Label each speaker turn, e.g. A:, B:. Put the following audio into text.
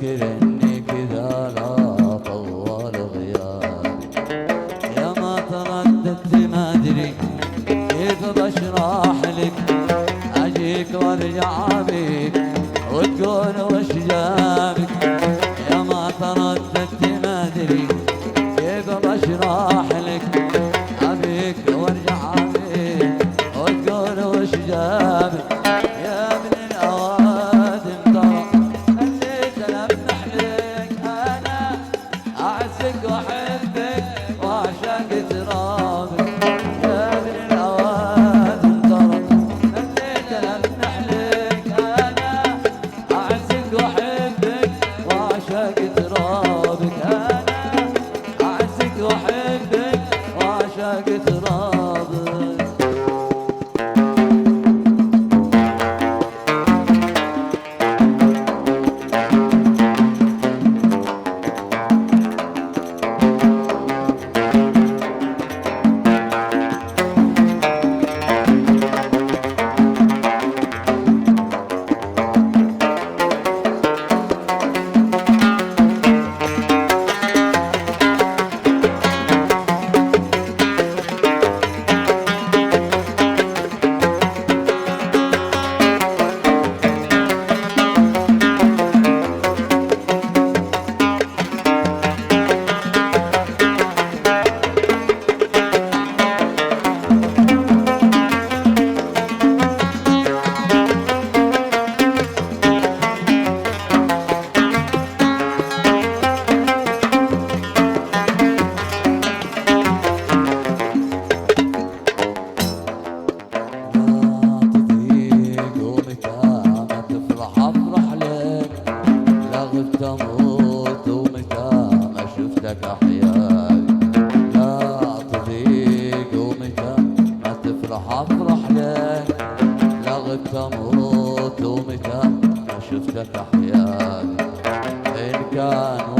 A: تذكر اني كذا لا طول غيابي. يا ما ترددت ما ادري كيف بشرح لك، اجيك وارجع بيك وتقول وش جابك. يا ما ترددت ما ادري كيف بشرح لك، ابيك وارجع بيك وتقول وش جابك. يا ابن الاوادم ترى خليت المح لك، انا اعزك واحبك واعشق ترابك. يا ابن الاوادم ترى خليت المح لك، انا اعزك واحبك واعشق ترابك. انا اعزك واحبك واعشق ترابك. تموت ومتى ما شفتك احياي. لا تضيق ومتى ما تفرح افرح لك، لا غبت اموت ومتى ما شفتك احياي. ان كان